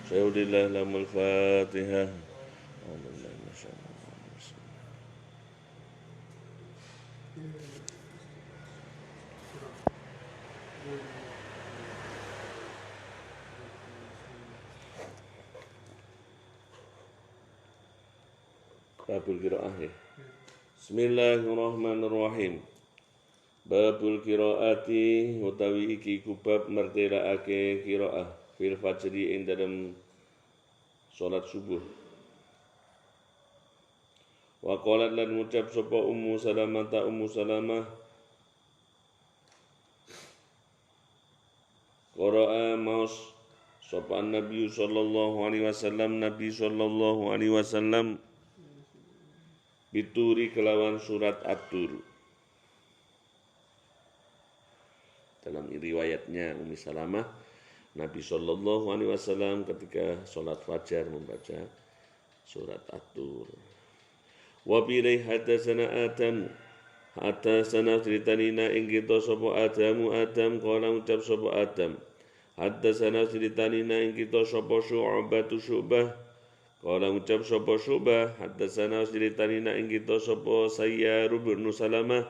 Syahudillah lamul fatihah. Babul qiraah ya. Bismillahirrahmanirrahim. Babul qiraati utawi iki kubab mertelaake qiraah fil fajri ing dalam salat subuh. Wa qalat lan ngucap sapa Ummu Salamah qira'a maus sapa Nabi sallallahu alaihi wasallam bituri kelawan surat At-Tur. Dalam riwayatnya Ummi Salamah, Nabi sallallahu alaihi wasallam ketika sholat fajar membaca surat At-Tur. Wa bilai hadatsana ceritana ing kita sapa Adam qala ucap sapa Adam. Hadatsana ceritana ing kita sapa Syu'bah qala ucap sapa Syu'bah. Hadatsana ceritana ing kita sapa Sayyar bin Salamah.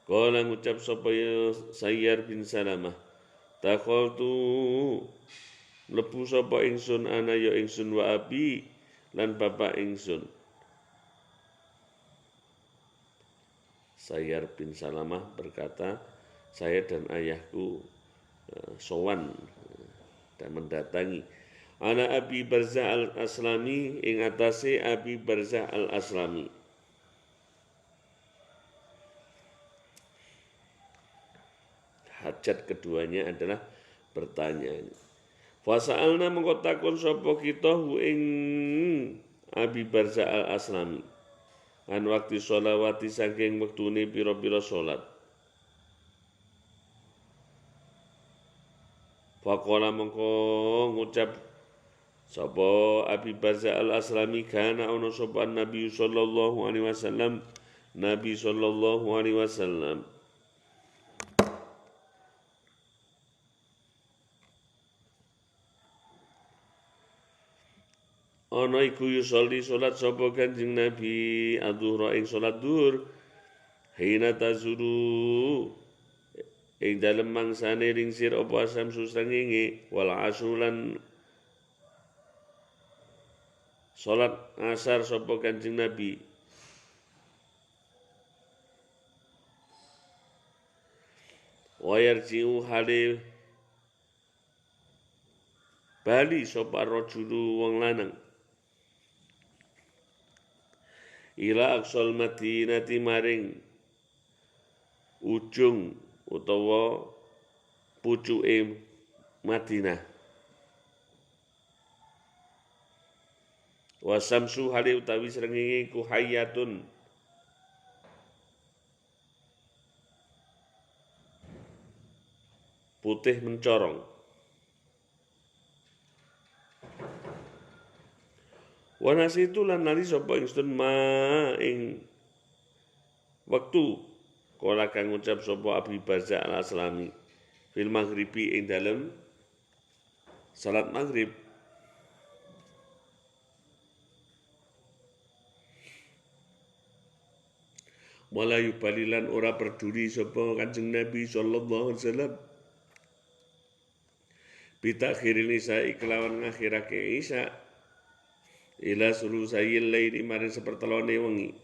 Qala ngucap sapa Sayyar bin Salamah. Takhaltu mlebu sapa ingsun ana ya ingsun wa abi lan bapak ingsun. Sayyar bin Salamah berkata, saya dan ayahku sowan dan mendatangi ana Abi Barzah al-Aslami ing atase Abi Barzah al-Aslami. Hajat keduanya adalah bertanya. Fasa'alna mengkotakon sapa kita hu ing Abi Barzah al-Aslami an waktu sholawati saking wektune pira-pira salat. Faqala mengko ngucap sapa Abi Barzah al-Aslami kana ana sapa Nabi sallallahu alaihi wasallam ana iku yusolli salat sapa Kanjeng Nabi adzuhra ing salat zuhur hina tazuru ing dalem mangsane ringsir apa samsu srengenge wal asulan salat asar sapa Kanjeng Nabi wayarjiu hale bali sapa rajulu wong lanang ila aqsal madinati maring ujung utawa pucuke Madinah. Wa samsu hale utawi srengenge ku hayatun putih mencorong. Wa nasitu lan nali sapa ingsun ma ing wektu kala kang ngucap sapa Abi Barzah al-Aslami fil maghribi ing dalem salat maghrib. Wala yubalilan ora peduli sapa Kanjeng Nabi sallallahu alaihi wasallam bitakhiril isya kelawan ngakhirake isya ila sulusayil laili maring sepertelone wengi.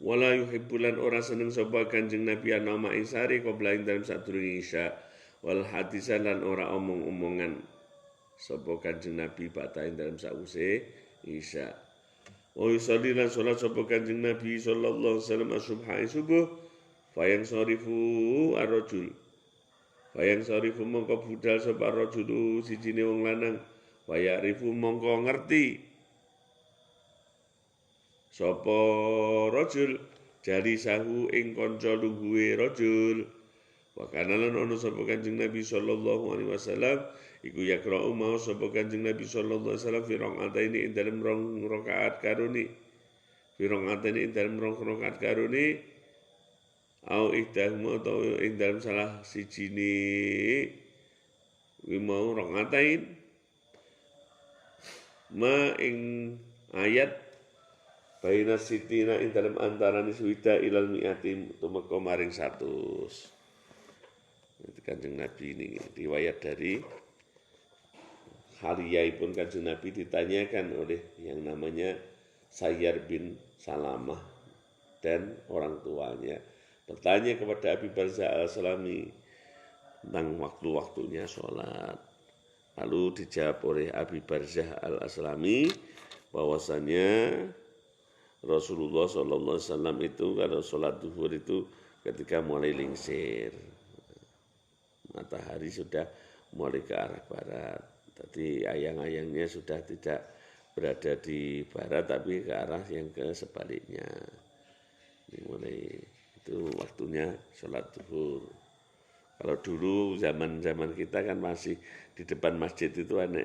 Wala yuhibbulan ora seneng sapa Kanjeng Nabi anama isari qabla ing dalem sadurunge isya wal hadisan lan ora omong-omongan sapa Kanjeng Nabi bata ing dalem sause isya. Wa yusalli lan salat sapa Kanjeng Nabi sallallahu alaihi wasallam subha subuh fayang sorifu ar-rajul fayang sorifu mongko budal sapa ar-rajulu sijine wong lanang wayarifu mongko ngerti sapa rajul jari sahu ing kanca lungguhe rajul Wa kana lan ono sapa Kanjeng Nabi sallallahu alaihi wasallam iku yaqra'u mau sapa Kanjeng Nabi sallallahu alaihi wasallam fi rakaataini ing dalem rong rakaat karuni fi rakaataini ing dalem rong rakaat karuni au ihdahuma atau ing dalem salah sijine wi mau rakaatain ma ing ayat baina sitina ing dalem antarane swida ilal mi'ati tumeka maring 100. Itu Kanjeng Nabi ini riwayat dari Haliyaipun Kanjeng Nabi ditanyakan oleh yang namanya Sayyar bin Salamah dan orang tuanya bertanya kepada Abi Barzah al-Aslami tentang waktu-waktunya sholat. Lalu dijawab oleh Abi Barzah al-Aslami bahwasanya Rasulullah SAW itu kalau sholat duhur itu ketika mulai lingsir. Matahari sudah mulai ke arah barat. Tadi ayang-ayangnya sudah tidak berada di barat tapi ke arah yang ke sebaliknya. Ini mulai itu waktunya sholat duhur. Kalau dulu zaman kita kan masih di depan masjid itu ada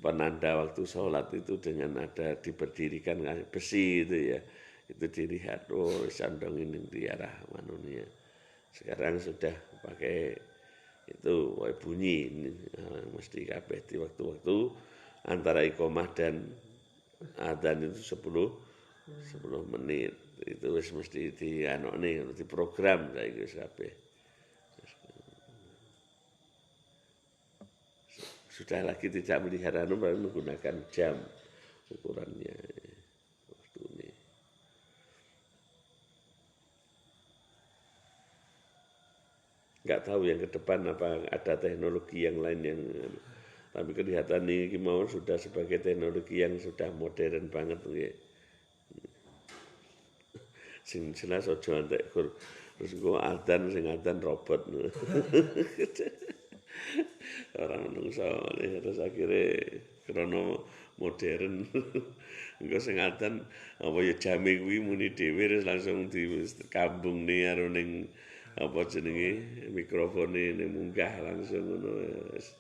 penanda waktu sholat itu dengan ada diberdirikan besi itu ya. Itu dilihat, oh sandong ini di arah manunya. Sekarang sudah pakai itu bunyi mesti kabeh di waktu-waktu antara iqomah dan adzan itu 10 menit itu wis mesti di program saiki wis kabeh sudah lagi tidak melihara menggunakan jam ukurannya waktu ini. Nggak tahu yang ke depan apa ada teknologi yang lain yang tapi kelihatan ini mau sudah sebagai teknologi yang sudah modern banget nggih. Sing jelas aja antek terus go adzan sing adzan robot. Orang menungso terus akhirnya krono modern. Engko sing adzan apa ya jame kuwi muni dhewe terus langsung dikambung ning karo ning apa jenenge mikrofone ning munggah langsung ngono wis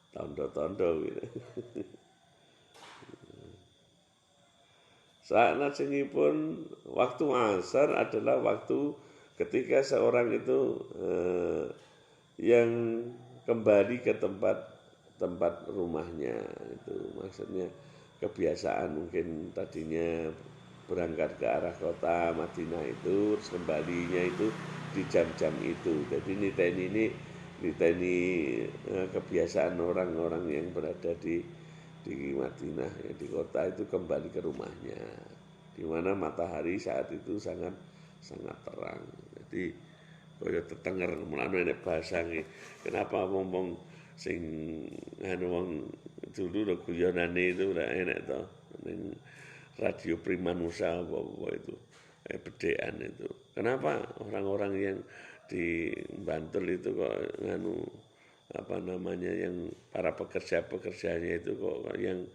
tanda-tanda gitu. Salajengipun waktu asar adalah waktu ketika seorang itu yang kembali ke tempat rumahnya itu maksudnya kebiasaan mungkin tadinya berangkat ke arah kota Madinah itu terus kembalinya itu di jam-jam itu. Jadi niteni kebiasaan orang-orang yang berada di Madinah ya, di kota itu kembali ke rumahnya di mana matahari saat itu sangat terang. Jadi kaya tetenger mulane nek bahasa iki kenapa wong sing wong dulu lho guyonane itu ora enak to ning radio Primanusa apa itu bedean itu. Kenapa orang-orang yang di Bantul itu kok yang para pekerja-pekerjanya itu kok yang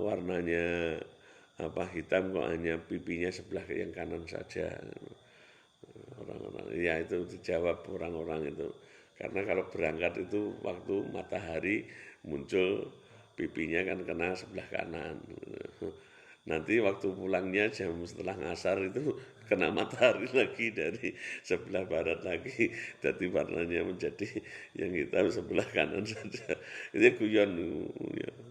warnanya hitam kok hanya pipinya sebelah yang kanan saja. Orang-orang ya itu dijawab orang-orang itu karena kalau berangkat itu waktu matahari muncul pipinya kan kena sebelah kanan. Nanti waktu pulangnya jam setelah ngasar itu kena matahari lagi dari sebelah barat lagi. Jadi warnanya menjadi yang hitam sebelah kanan saja. Itu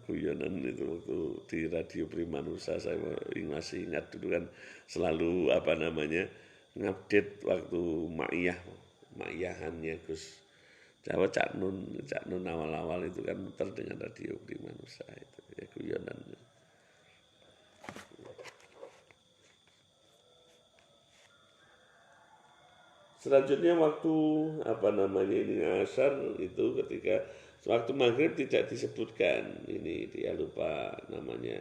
guyonan itu waktu di Radio Primanusa saya masih ingat dulu kan selalu ngupdate waktu ma'iyahannya Gus Jawa Cak Nun awal-awal itu kan muter dengan Radio Primanusa itu ya guyonannya. Selanjutnya waktu asar itu ketika waktu maghrib tidak disebutkan ini dia lupa namanya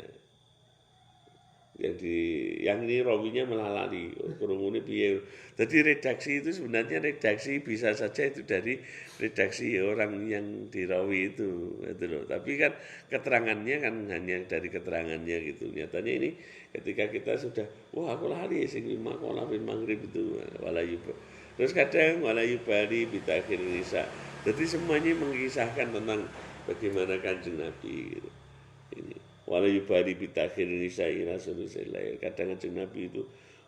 yang ini rawinya malah lali kerungune piye. Jadi redaksi itu sebenarnya redaksi bisa saja itu dari redaksi orang yang dirawi itu loh. Tapi kan keterangannya kan hanya dari keterangannya gitu. Nyatanya ini ketika kita sudah aku lali sing lima kola maghrib itu Terus kadang wala yubali bitakhir nisa. Jadi semuanya mengisahkan tentang bagaimana Kanjeng Nabi gitu. Ini wala yubali bitakhir nisa Rasulullah. Kadang Kanjeng Nabi itu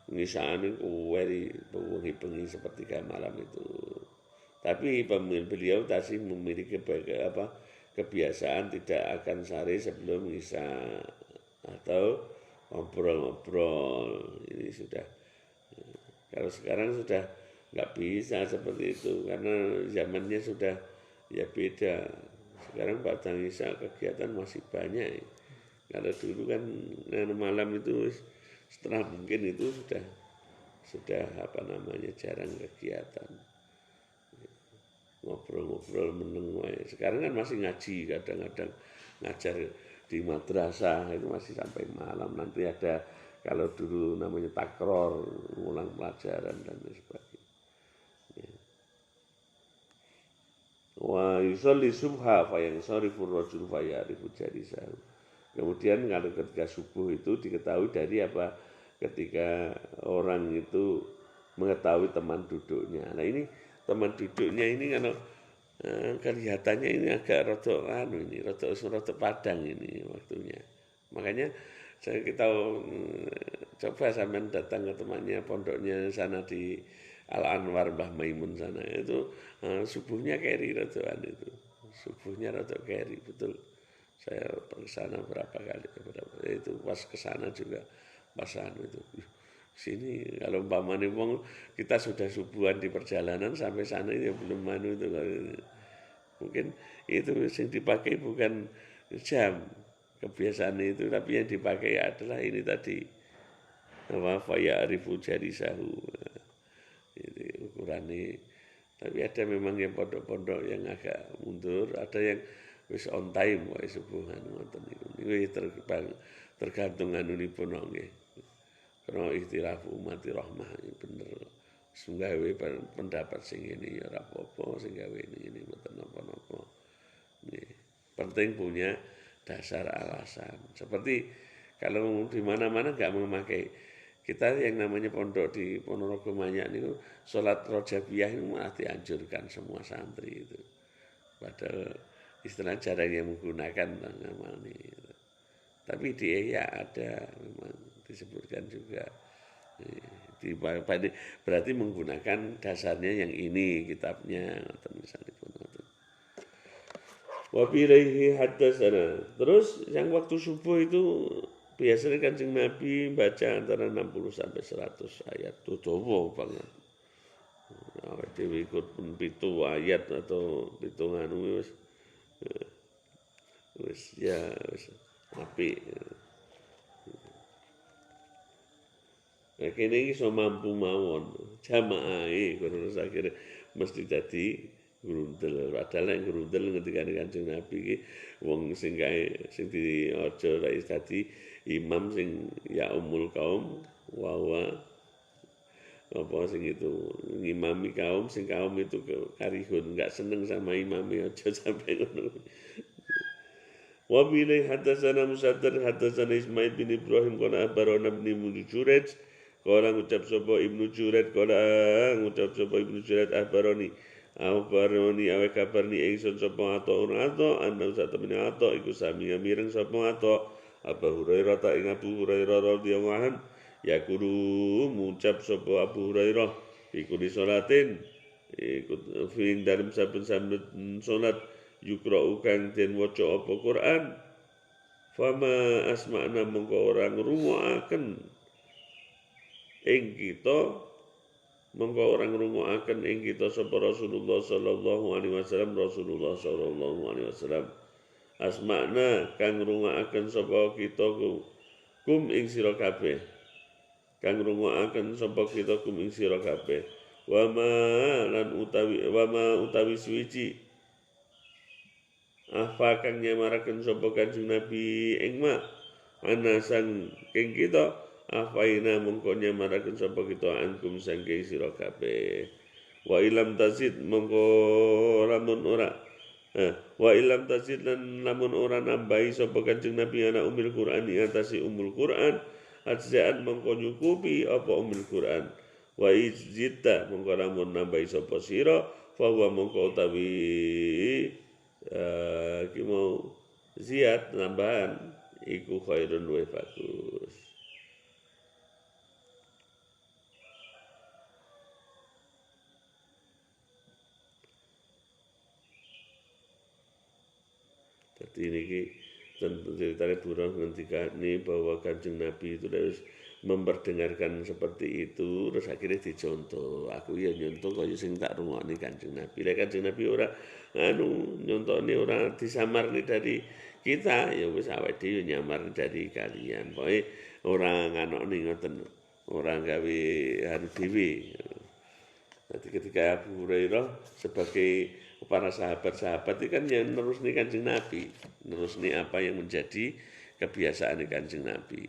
mengisahkan kuweri bengi-bengi sepertiga malam itu. Tapi beliau masih memiliki kebiasaan tidak akan sehari sebelum isya atau ngobrol-ngobrol. Ini sudah, kalau sekarang sudah nggak bisa seperti itu karena zamannya sudah ya beda. Sekarang batang isya kegiatan masih banyak. Kalau dulu kan malam itu setelah mungkin itu sudah jarang kegiatan. Ngobrol-ngobrol meneng. Sekarang kan masih ngaji, kadang-kadang ngajar di madrasah itu masih sampai malam. Nanti ada kalau dulu namanya takror, ulang pelajaran dan sebagainya. Wa yusolli subha fa yansarifu rajul fa ya'rifu jalisahu. Kemudian kalau ketika subuh itu diketahui dari apa? Ketika orang itu mengetahui teman duduknya. Nah ini teman duduknya ini kalau kelihatannya ini agak rada padang ini waktunya. Makanya kita coba sampean datang ke temannya pondoknya sana di Al Anwar Mbah Maimun sana itu subuhnya keri radaan itu. Subuhnya rada keri betul. Saya ke sana berapa kali itu pas ke sana juga pas itu. Sini kalau umpamanya wong kita sudah subuhan di perjalanan sampai sana ya belum manu itu mungkin itu yang dipakai bukan jam kebiasaan itu tapi yang dipakai adalah ini tadi apa faya arifu jari sahu itu ukurannya. Tapi ada memang yang pondok-pondok yang agak mundur, ada yang wis on time wae subuhan ngoten niku tergantung anunipun nggih. Karena ikhtilaf umat rahmah bener. Sunggawe pendapat sing ini ya ora apa-apa, sing gawe ini mboten napa-napa. Penting punya dasar alasan. Seperti kalau di mana-mana enggak memakai kita yang namanya pondok di Ponorogo Manyak niku salat rojabiyah itu malah dianjurkan semua santri itu. Padahal istilah jarang yang menggunakan nama ini. Tapi di ya ada memang disebutkan juga berarti menggunakan dasarnya yang ini kitabnya atau misalnya pun wa bilaihi haddatsana. Terus yang waktu subuh itu biasanya Kanjeng Nabi baca antara 60 sampai 100 ayat. Itu dawa banget. Awake dhewe ikut pun 7 ayat atau hitungan wis apik. Nah, kene iki iso mampu mawon. Jamaahe kono akhire mesti dadi grundel. Padahal nek grundel ngendikane Kanjeng Nabi iki wong sing di aja rais dadi imam sing ya umul kaum wa apa sing itu ngimami kaum sing kaum itu karihun enggak seneng sama imamnya aja sampai ngono. Wa bilai hadatsana Musaddad hadatsana Ismail bin Ibrahim qala akhbarana ibn Mujuraj qala ngucap sapa Ibnu Jurayj qala ngucap sapa Ibnu Jurayj akhbarani awe kabarni ingsun sapa ato ana satemene ato iku sami mireng sapa ato Abu Hurairah ta ing Abu Hurairah radhiyallahu anhu yaqulu ngucap sapa Abu Hurairah iku di salatin ikut fiing dalam saben-saben salat yukra'u kang den waca apa Quran fama asma'na mongko ora ngrungokaken ing kita mongko ora ngrungokaken ing kita sapa Rasulullah sallallahu alaihi wasallam asma'na kang ngrungokaken sapa kita kum ing sira kabeh kang ngrungokaken sapa kita kum ing sira kabeh wama utawi suwiji apa kang nyamaraken sapa Kanjeng Nabi ing mak ana sang king kita afaina mongko nyamaraken sapa kita ankum sangke sira kabeh wa ilam tazid mongko lamun ora wa ilam tazid lan lamun ora nambahi sapa Kanjeng Nabi ana umul Quran ing atase umul Quran ajzaan mongko nyukupi apa umul Quran wa izita mongko lamun nambahi sapa sira fa wa mongko utawi ki mau ziyad tambahan iku khairun luwih bagus. Jadi ini ceritanya Burhan ngendikane bahwa Kanjeng Nabi itu harus memperdengarkan seperti itu, terus akhirnya dicontoh. Aku ya nyontoh kaya sing tak rungokne Kanjeng Nabi. Lek Kanjeng Nabi ora nyontone ora disamarne dari kita, ya wis awake dhewe nyamar dari kalian. Pokoke ora nganokne ngoten, ora gawe anu dhewe. Jadi ketika Abu Hurairah sebagai para sahabat-sahabat itu kan yang nerusni Kanjeng Nabi, nerusni apa yang menjadi kebiasaan Kanjeng Nabi.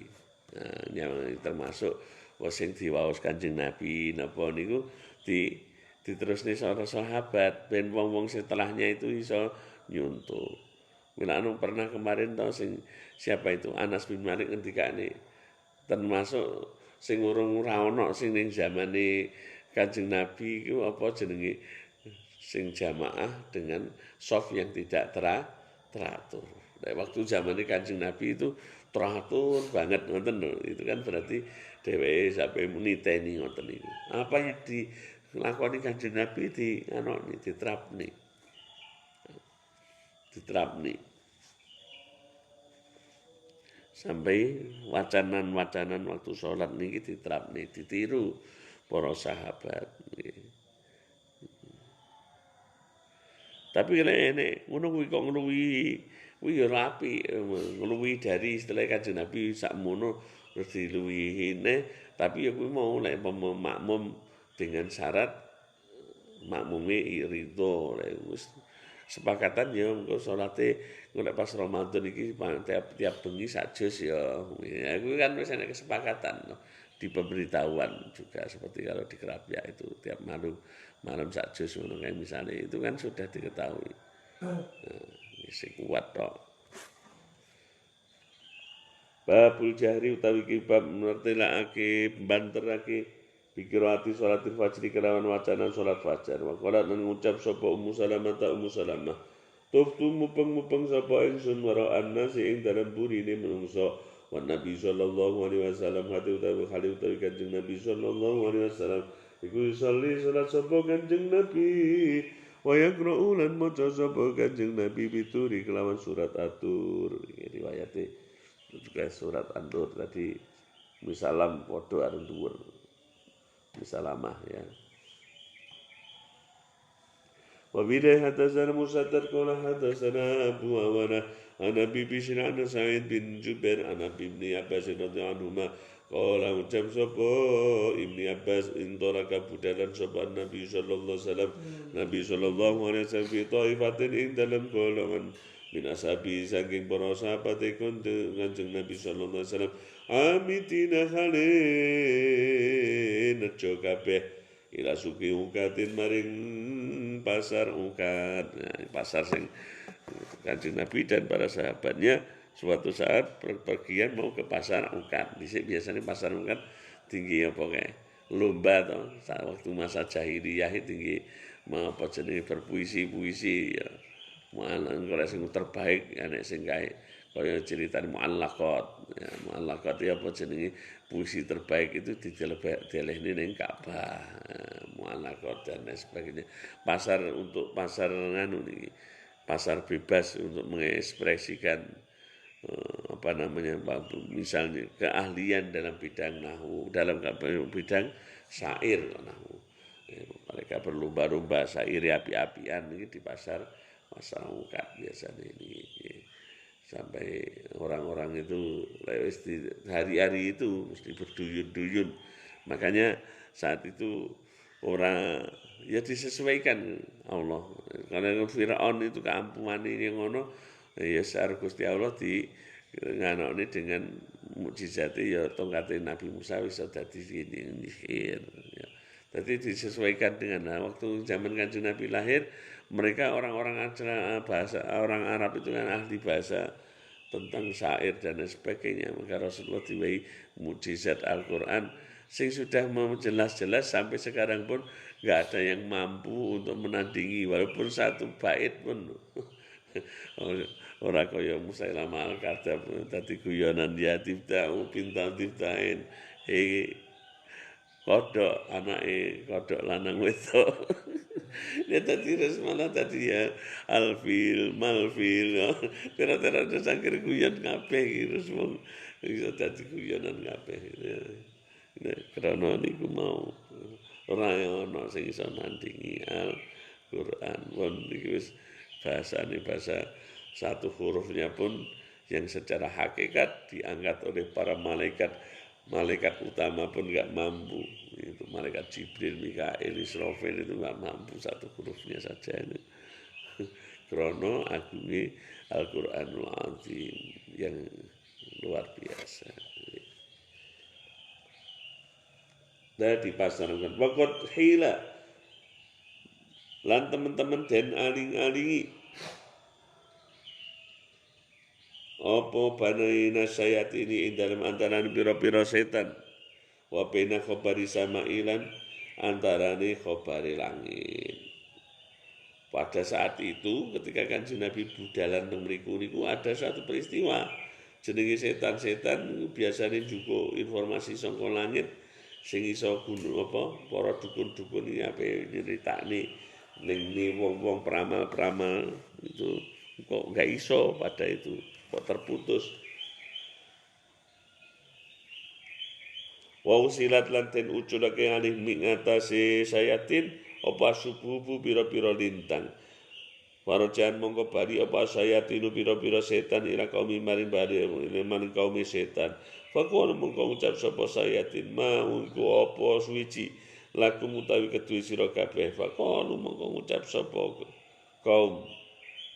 Nah, yang termasuk sing diwaos Kanjeng Nabi napa niku diterusne para sahabat ben wong-wong setelahnya itu iso nyuntuk. Mila pernah kemarin tau sing siapa itu Anas bin Malik ngendikane termasuk sing urung ora ana sing ning zamane Kanjeng Nabi iku apa jenenge sing jamaah dengan soft yang tidak teratur. Nah, waktu zamannya Kanjeng Nabi itu teratur banget ngoten lho. Itu kan berarti dheweke sampai niteni ngoten niku. Apa yang dilakoni Kanjeng Nabi diterapni. Sampai wacanan-wacanan waktu sholat niki diterapni, ditiru para sahabat. Tapi ini ngono kuwi kok kuwi ya rapi, ngluwihi dari istilah Kanjeng Nabi sakmono terus diluwihine, tapi ya kuwi mau lek makmum dengan syarat makmume ridho, wis sepakatan ya engko salate nek pas Ramadan iki tiap bengi sak juz ya. Ya kuwi kan wis ana kesepakatan di pemberitahuan juga seperti kalau di Kerapia itu tiap malam sak juz ngono kae misalnya itu kan sudah diketahui. Isi kuat tok. Babul jahri utawi ki bab mertelake banterake pikirati salatil fajri kelawan wacana salat fajar. Wa qala lan ngucap sapa Ummu Salamah. Tuftu mupeng sapa ingsun wara annasi ing dalem burine menungso. Wa Nabi sallallahu alaihi wasallam hati utawi Kanjeng Nabi sallallahu alaihi wasallam iku sholli salat sapa Kanjeng Nabi wa yaqra'u lan maca sapa Kanjeng Nabi bituri kelawan surat At-Tur. Riwayate juga surat An-Nur tadi misalam padha arep dhuwur. Misalamah ya. Wa bidai hadatsana Musaddad qala hadatsana Abu Awana an Abi Bishr an Sa'id bin Jubair an Abi bin Abbas radhiyallahu anhuma qala ucap sapa Ibnu Abbas intaraka budalan sapa Nabi sallallahu alaihi wasallam Nabi sallallahu alaihi wasallam fi taifatin ing dalam golongan min ashabi saking para sahabat Kanjeng Nabi sallallahu alaihi wasallam amitina halin nejo kabeh ila suki ukatin maring pasar ukat. Nah, pasar sing Kanjeng Nabi dan para sahabatnya suatu saat pergian mau ke pasar ukat. Biasanya pasar ukat tinggi apa kayak lomba toh. Saat waktu masa jahiliyah tinggi mau apa jenenge berpuisi-puisi ya. Mu'allaq kalau sing terbaik anek sing kae kaya ceritane mu'allaqat. Ya, mu'allaqat ya apa jenenge puisi terbaik itu didelehne ning Ka'bah. Mu'allaqat dan lain sebagainya. Pasar untuk pasar nganu niki. Pasar bebas untuk mengekspresikan misalnya keahlian dalam bidang nahwu, dalam bidang syair nahwu. Mereka berlomba-lomba syair api-apian ini di pasar ukat biasanya ini. Sampai orang-orang itu hari-hari itu mesti berduyun-duyun. Makanya saat itu orang ya disesuaikan Allah. Karena Firaun itu keampuhan ini ngono ya secara Gusti Allah di nganokne dengan mukjizate ya tongkate Nabi Musa wis dadi sihir ya. Jadi disesuaikan dengan waktu zaman Kanjeng Nabi lahir, mereka orang-orang bahasa orang Arab itu kan ahli bahasa tentang syair dan sebagainya. Maka Rasulullah diwai mukjizat Al-Qur'an sing sudah mau jelas-jelas sampai sekarang pun nggak ada yang mampu untuk menandingi walaupun satu bait pun. Ora kaya Musailamah al-Kadzdzab dadi guyonan ya tiftau bintang tiftain kodok anake kodok lanang wedok. Dia tadi malah tadi ya alfil malfil tera-tera sangkir guyon kabeh terus wong iso dadi guyonan kabeh. Nek krana niku mau ora ana sing iso nandingi Al-Qur'an. Wong iki wis bahasane bahasa satu hurufnya pun yang secara hakikat diangkat oleh para malaikat utama pun nggak mampu. Itu malaikat Jibril, Mikail, Israfil itu nggak mampu satu hurufnya saja ini. Krono agungi Al-Qur'anul Azim yang luar biasa. Dan dipasarkan wakot hila lan teman-teman den aling-alingi apa banaina sayat ini ing dalam antaran pira-pira setan wa baina khabari samailan antarane khabari langit. Pada saat itu ketika Kanjeng Nabi budalan teng mriku niku ada satu peristiwa jenenge setan-setan biasanya juga informasi saka langit sing iso gunung apa para dukun-dukun iki ape nyritakne ning wong-wong peramal-peramal itu kok enggak iso pada itu kok terputus. Wa usilat lan ten uculake alih mingatasi sayatin apa sububu pira-pira lintang. Warojan mongko bali apa sayatinu pira-pira setan ila kaum maring bali maring kaum setan. Fakon mongko ucap sapa sayatin mau iku apa suwiji laku utawi kedue sira kabeh. Fakon mongko ngucap sapa kaum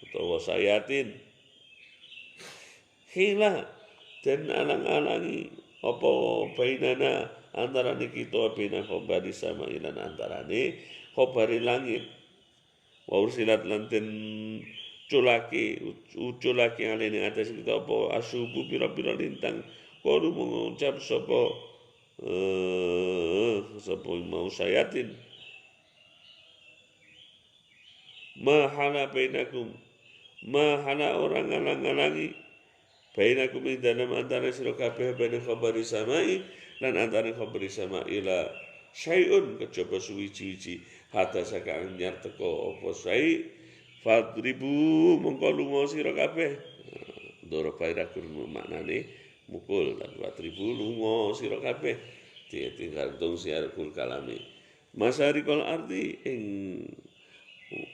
utawa sayatin hila dan alang-alangi apa bainana antarane kita bina khabari sama ilan antarane khabari langit wa ursilat lanten uculake alene atas kita apa asubu pira-pira lintang kudu mengucap sapa mau sayatin mahala bainakum mahala orang alang-alangi bainakum ing dalam antara sira kabeh baina khabari samai lan antara khabari samai la syai'un kejaba suwi-wiji hatta saka anyar teko apa sae fadribu mongko lunga sira kabeh ndoro baira kurung maknane mukul lan fadribu lunga sira kabeh tinggal tung siarkul kalame masarikul ardi ing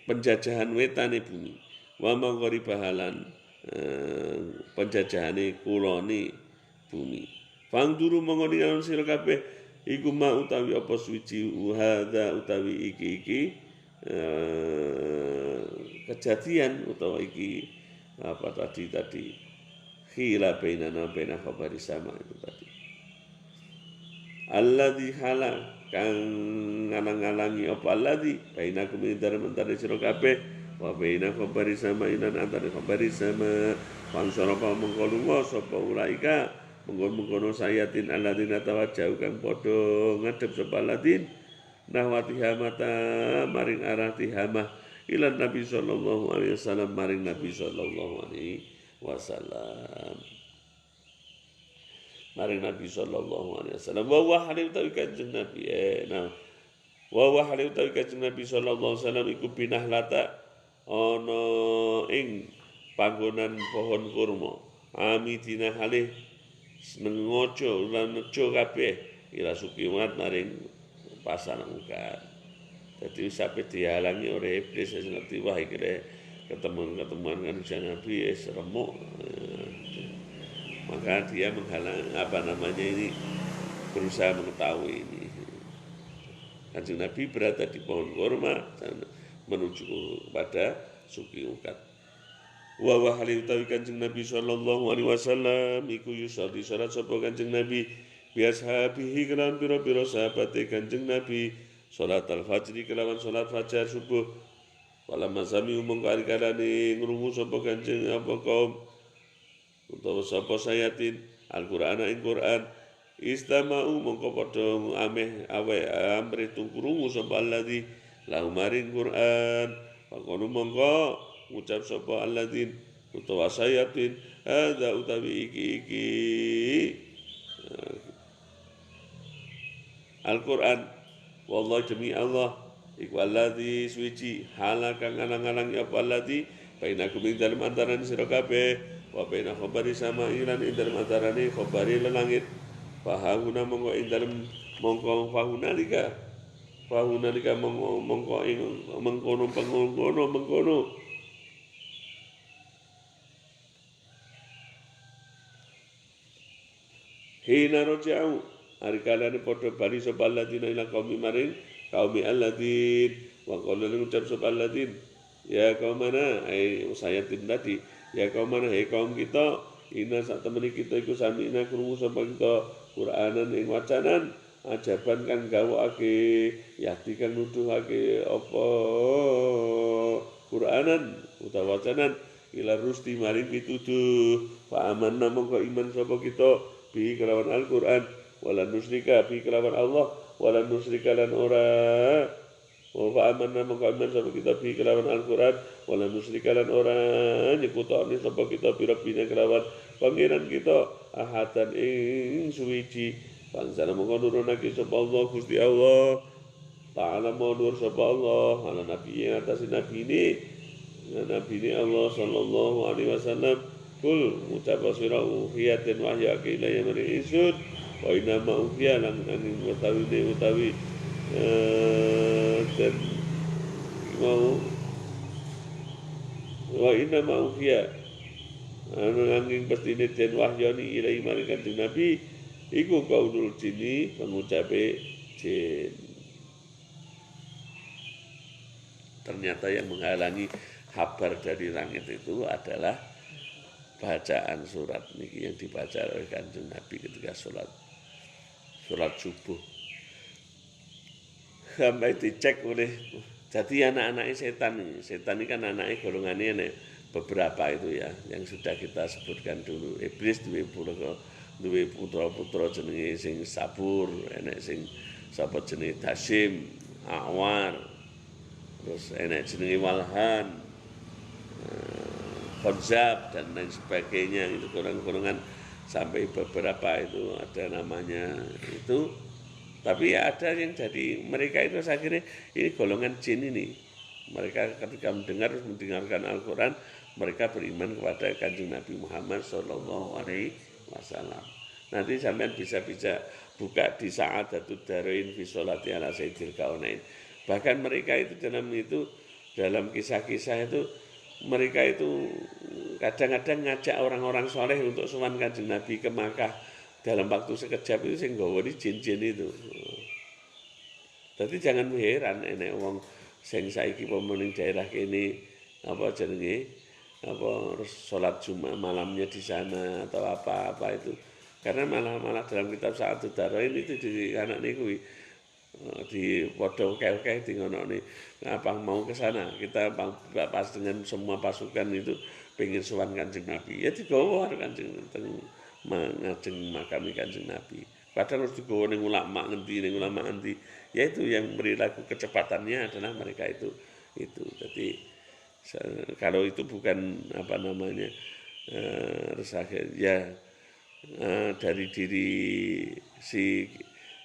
penjajahan wetane bumi wa mangkori bahalan penjajahane kulone bumi. Fangduru mongko ningali sira kabeh iku ma utawi apa suci hadza utawi iki kejadian utawa iki apa tadi khila bainana baina khabari sama itu tadi. Alladzi hala kang ngalang-alangi apa alladzi bainakum antara sira kabeh wa baina khabari sama inan antara khabari sama pangsarapa mengko lunga sapa ulaika mengkono sayatin alladzina tawajjau kang padha ngadhep sapa ladin nahwa tihamata maring arah tihamah ila Nabi sallallahu alaihi wasallam maring Nabi sallallahu alaihi wasallam maring Nabi sallallahu alaihi wasallam wa wahali utawi kanjeng Nabi wa wahali utawi kanjeng Nabi sallallahu alaihi wasallam iku binah lata ana ing panggonan pohon kurma amidina halih nengojo lan nejo kabeh ila sukimat maring pasangan. Jadi sampai dihalangi oleh iblis ngerti wah iki ketemuan kan Nabi remuk. Maka dia menghalang ini berusaha mengetahui ini. Kanjeng Nabi berada di pohon kurma menuju kepada suki ukat. Wa wahali utawi kanjeng Nabi sallallahu alaihi wasallam iku yusalli salat sapa kanjeng Nabi biashabihi kelawan pira-pira sahabate kanjeng Nabi salat al-fajr kelawan salat fajar subuh. Wala masami umum kali-kalane ngrungu sapa kanjeng apa kaum utawa sapa sayatin Al-Qur'an ing Qur'an istama'u mongko padha ameh awe amri krungu sapa alladzi lahu maring Quran faqulu mongko ngucap sapa alladzin utawa sayatin hadza utawi iki Al-Quran wallahi demi Allah iku alladzi suci halakang alang-alang ya alladzi bainakum ing dalem antarané sira kabeh wa baina khabari sama ilan ing dalem antarané khabari langit fahuna mongko ing dalem mongko fahuna lika mongko ing mengkono hina roja'u hari kalian podo bali sapa alladzina ila qaumi maring qaumi alladzin wa qala ngucap sapa alladzin ya qaumana ai usayatin tadi ya qaumana he kaum kita ina sak temene kita iku samina krungu sapa kita Qur'anan ing wacanan ajaban kan gawake yati kan nuduhake apa Qur'anan utawa wacanan ila rusti maring pituduh fa amanna mongko iman sapa kita bi kelawan Al-Qur'an wala nusrika bi kelawan Allah wala nusrika lan ora wa amanna mongko iman sapa kita bi kelawan Al-Qur'an wala nusrika lan ora nyekutone sapa kita bi rabbina kelawan pangeran kita ahadan ing suwiji pansana mongko nurunake sapa Allah Gusti Allah ta'ala nur sapa Allah ala nabi atas nabi ini Allah sallallahu alaihi wasallam kul ngucap sira uhiyatin wahya ilaya mari isud wa inna ma uhiya lan angin utawi dan mau wa inna ma uhiya angin pastine den wahyani ilai mari kanjeng Nabi iku kaulul jini pengucape jin. Ternyata yang menghalangi kabar dari langit itu adalah bacaan surat niki yang dibaca oleh kanjeng Nabi ketika sholat subuh. Sampai dicek oleh jadi anak-anak setan ini kan anaknya golongannya nih, beberapa itu ya yang sudah kita sebutkan dulu. Iblis duwe putra jenenge sing Sabur, enek sing sapa jenenge Dasim, Awar, terus enek jenenge Walhan, Khonzab dan lain sebagainya, itu golongan-golongan sampai beberapa itu ada namanya itu. Tapi ya ada yang jadi mereka itu saya kira ini golongan jin ini. Mereka ketika mendengarkan Al-Quran, mereka beriman kepada kanjeng Nabi Muhammad Sallallahu Alaihi Wasallam. Nanti sampean bisa buka di Sa'adatud Darain fi sholati ala Sayyidil Kaunain. Bahkan mereka itu dalam kisah-kisah itu mereka itu kadang-kadang ngajak orang-orang soleh untuk sowan kanjeng Nabi ke Makkah dalam waktu sekejap itu sing nggawa jin-jin itu. Jadi jangan heran enek wong sing saiki pemening daerah kene apa jenenge salat Jumat malamnya di sana atau apa itu. Karena malah dalam kitab Sa'adatud Darain itu di anak niku di podo kek di ngono ni apa mau ke sana kita pas dengan semua pasukan itu pengen sowan kanjeng Nabi ya digawa kanjeng ngajeng makam kanjeng Nabi padahal harus digawa ning ulama ngendi yaitu yang perilaku kecepatannya adalah mereka itu jadi kalau itu bukan apa namanya dari diri si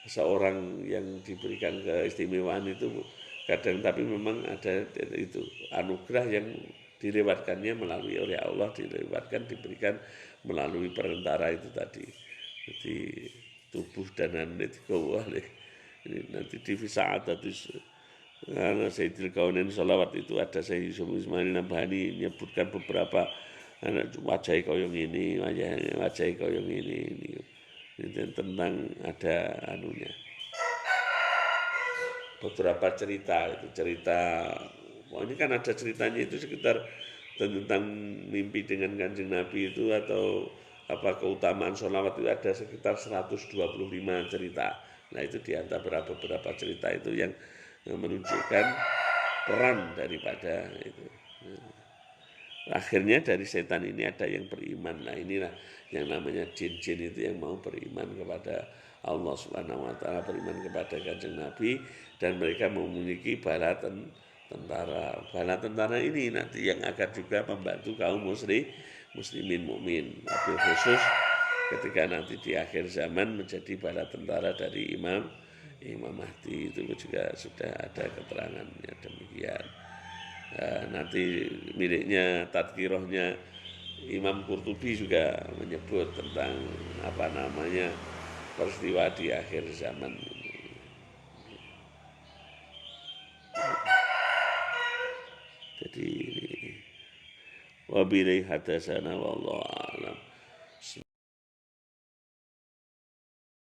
seorang yang diberikan keistimewaan itu kadang tapi memang ada itu anugerah yang dilewatkannya melalui oleh Allah diberikan melalui perantara itu tadi. Jadi tubuh dan anet ini nanti di Sa'adatus karena Sayyidil Kaunain sholawat itu ada Sayyid Ismail Nabhani menyebutkan beberapa wajah koyong ini wajah koyong ini tentang ada anunya beberapa cerita ini kan ada ceritanya itu sekitar tentang mimpi dengan kanjeng Nabi itu atau apa keutamaan sholawat itu ada sekitar 125 cerita. Nah itu diantara beberapa cerita itu yang menunjukkan peran daripada itu. Akhirnya dari setan ini ada yang beriman. Nah inilah yang namanya jin-jin itu yang mau beriman kepada Allah Subhanahu wa taala, beriman kepada Kanjeng Nabi, dan mereka memiliki bala tentara. Bala tentara ini nanti yang akan juga membantu kaum muslimin mukmin. Wabil khusus ketika nanti di akhir zaman menjadi bala tentara dari Imam Mahdi, itu juga sudah ada keterangannya demikian. Nanti miliknya tadkirohnya Imam Qurtubi juga menyebut tentang peristiwa di akhir zaman ini. Jadi wabillahi hadasana wallahu a'lam.